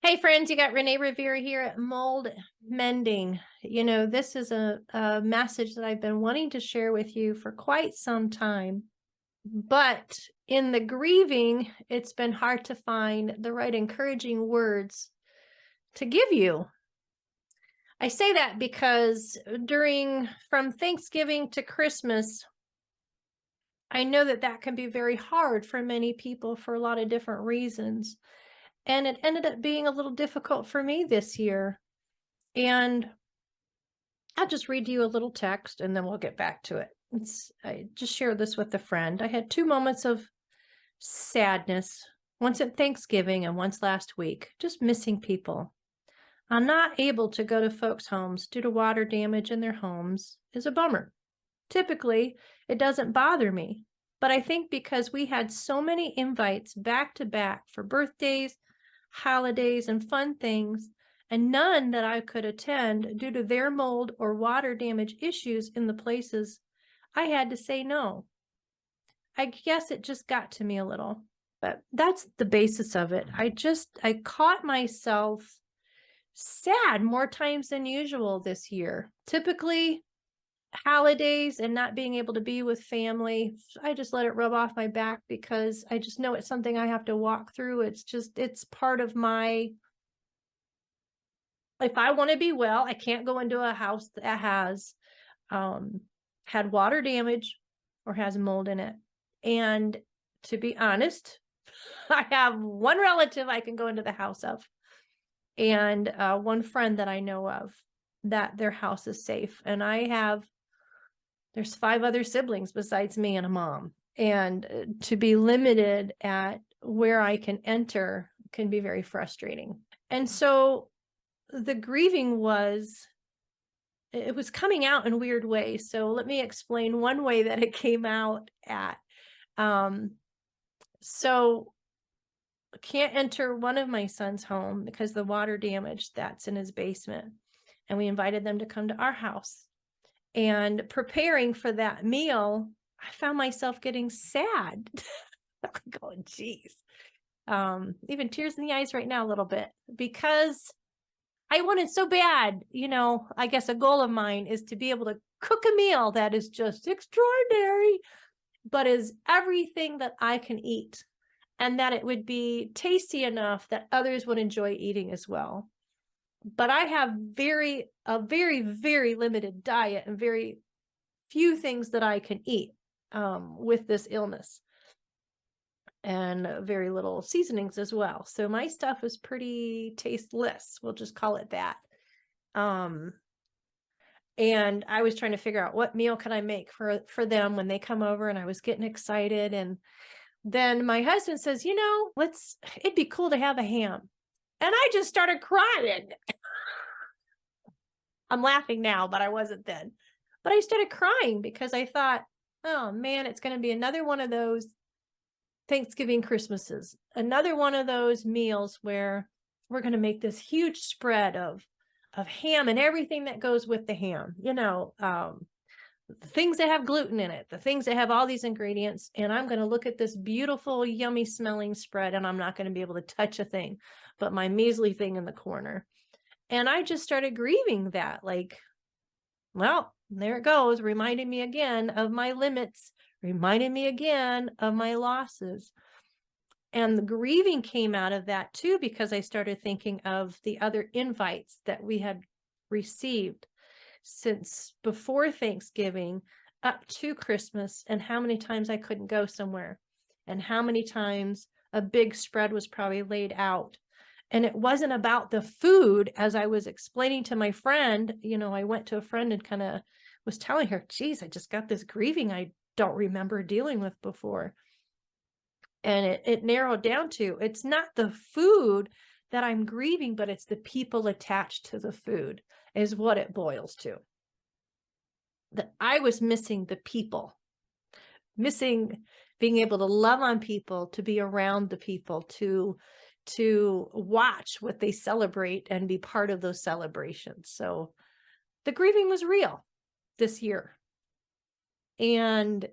Hey friends, you got Renee Revere here at Mold Mending. This is a message that I've been wanting to share with you for quite some time. But in the grieving, it's been hard to find the right encouraging words to give you. I say that because from Thanksgiving to Christmas, I know that can be very hard for many people for a lot of different reasons. And it ended up being a little difficult for me this year. And I'll just read you a little text and then we'll get back to it. I just shared this with a friend. I had two moments of sadness, once at Thanksgiving and once last week, just missing people. I'm not able to go to folks' homes due to water damage in their homes is a bummer. Typically, it doesn't bother me, but I think because we had so many invites back to back for birthdays, holidays, and fun things, and none that I could attend due to their mold or water damage issues in the places, I had to say no. I guess it just got to me a little, but that's the basis of it. I caught myself sad more times than usual this year. Typically, holidays and not being able to be with family, I just let it rub off my back because I just know it's something I have to walk through. It's part of if I want to be well, I can't go into a house that has had water damage or has mold in it. And to be honest, I have one relative I can go into the house of and one friend that I know of that their house is safe. And there's 5 other siblings besides me and a mom. And to be limited at where I can enter can be very frustrating. And so the grieving was coming out in weird ways. So let me explain one way that it came out at. So I can't enter one of my son's home because the water damage that's in his basement. And we invited them to come to our house. And preparing for that meal, I found myself getting sad. Going, geez. Even tears in the eyes right now a little bit because I wanted so bad. I guess a goal of mine is to be able to cook a meal that is just extraordinary, but is everything that I can eat, and that it would be tasty enough that others would enjoy eating as well. But I have a very, very limited diet and very few things that I can eat with this illness, and very little seasonings as well. So my stuff is pretty tasteless. We'll just call it that. And I was trying to figure out what meal can I make for them when they come over, and I was getting excited. And then my husband says, it'd be cool to have a ham. And I just started crying. I'm laughing now, but I wasn't then. But I started crying because I thought, oh man, it's going to be another one of those Thanksgiving Christmases, another one of those meals where we're going to make this huge spread of ham and everything that goes with the ham, the things that have gluten in it, the things that have all these ingredients. And I'm going to look at this beautiful, yummy smelling spread, and I'm not going to be able to touch a thing but my measly thing in the corner. And I just started grieving that, like, well, there it goes, reminding me again of my limits, reminding me again of my losses. And the grieving came out of that too, because I started thinking of the other invites that we had received since before Thanksgiving up to Christmas, and how many times I couldn't go somewhere, and how many times a big spread was probably laid out. And it wasn't about the food, as I was explaining to my friend. I went to a friend and kind of was telling her, geez, I just got this grieving I don't remember dealing with before. And it narrowed down to, it's not the food that I'm grieving, but it's the people attached to the food is what it boils to. That I was missing the people, missing being able to love on people, to be around the people, to watch what they celebrate and be part of those celebrations. So the grieving was real this year. And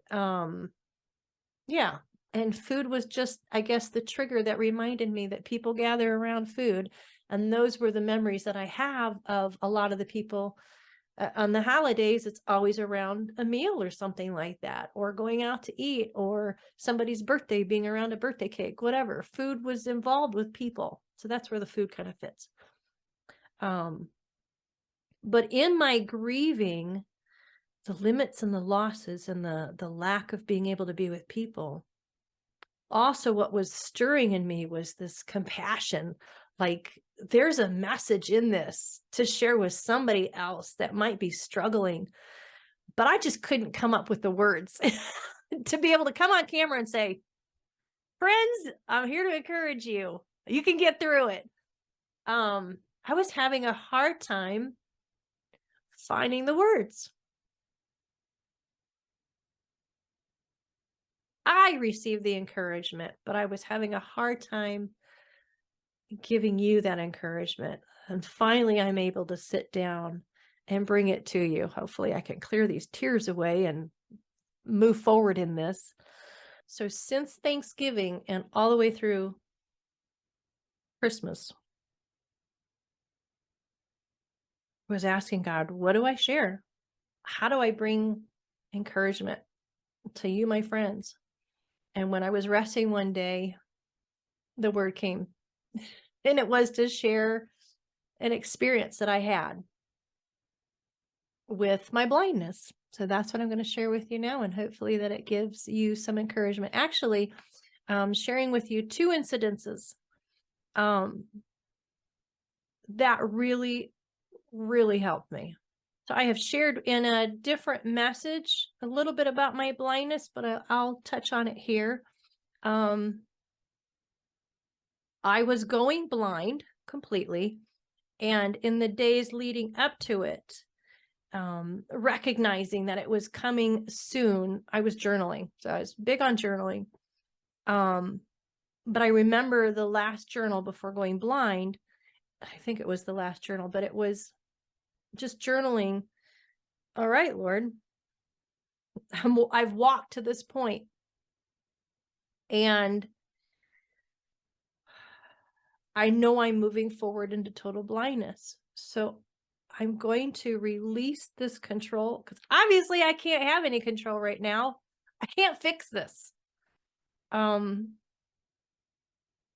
yeah, And food was just, I guess, the trigger that reminded me that people gather around food. And those were the memories that I have of a lot of the people on the holidays. It's always around a meal or something like that, or going out to eat, or somebody's birthday, being around a birthday cake, whatever. Food was involved with people. So that's where the food kind of fits. But in my grieving, the limits and the losses and the lack of being able to be with people, also what was stirring in me was this compassion. Like, there's a message in this to share with somebody else that might be struggling, but I just couldn't come up with the words to be able to come on camera and say, friends, I'm here to encourage you. You can get through it. I was having a hard time finding the words. I received the encouragement, but I was having a hard time giving you that encouragement. And finally, I'm able to sit down and bring it to you. Hopefully, I can clear these tears away and move forward in this. So, since Thanksgiving and all the way through Christmas, I was asking God, what do I share? How do I bring encouragement to you, my friends? And when I was resting one day, the word came, and it was to share an experience that I had with my blindness. So that's what I'm going to share with you now, and hopefully that it gives you some encouragement. Actually, sharing with you two incidences that really, really helped me. So I have shared in a different message a little bit about my blindness, but I'll touch on it here. I was going blind completely, and in the days leading up to it, recognizing that it was coming soon, I was journaling. So I was big on journaling. But I remember the last journal before going blind. I think it was the last journal, but it was just journaling. All right, Lord, I've walked to this point, and I know I'm moving forward into total blindness. So I'm going to release this control, because obviously I can't have any control right now. I can't fix this. I'm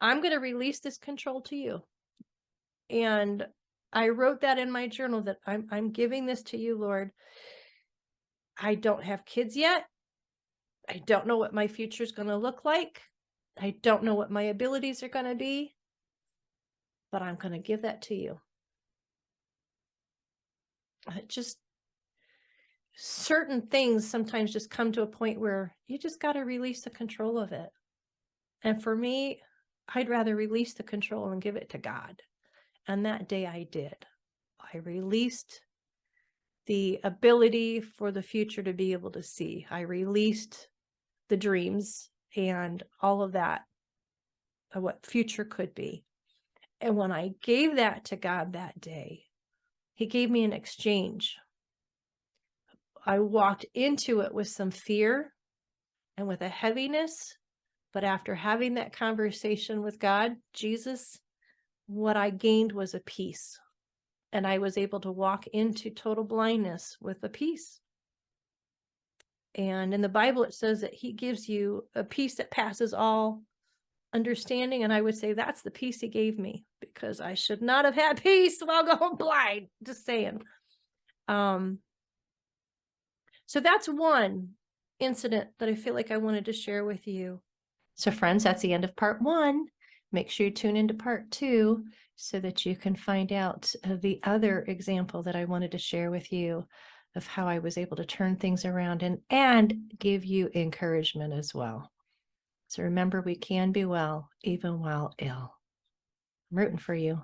going to release this control to you. And I wrote that in my journal, that I'm giving this to you, Lord. I don't have kids yet. I don't know what my future is going to look like. I don't know what my abilities are going to be, but I'm going to give that to you. Just certain things sometimes just come to a point where you just got to release the control of it. And for me, I'd rather release the control and give it to God. And that day I did. I released the ability for the future to be able to see. I released the dreams and all of that, of what future could be. And when I gave that to God that day, He gave me an exchange. I walked into it with some fear and with a heaviness, but after having that conversation with God, Jesus, what I gained was a peace. And I was able to walk into total blindness with a peace. And in the Bible, it says that He gives you a peace that passes all understanding. And I would say that's the peace He gave me, because I should not have had peace while going blind. Just saying. So that's one incident that I feel like I wanted to share with you. So friends, that's the end of part 1. Make sure you tune into part 2 so that you can find out the other example that I wanted to share with you of how I was able to turn things around and give you encouragement as well. So remember, we can be well even while ill. I'm rooting for you.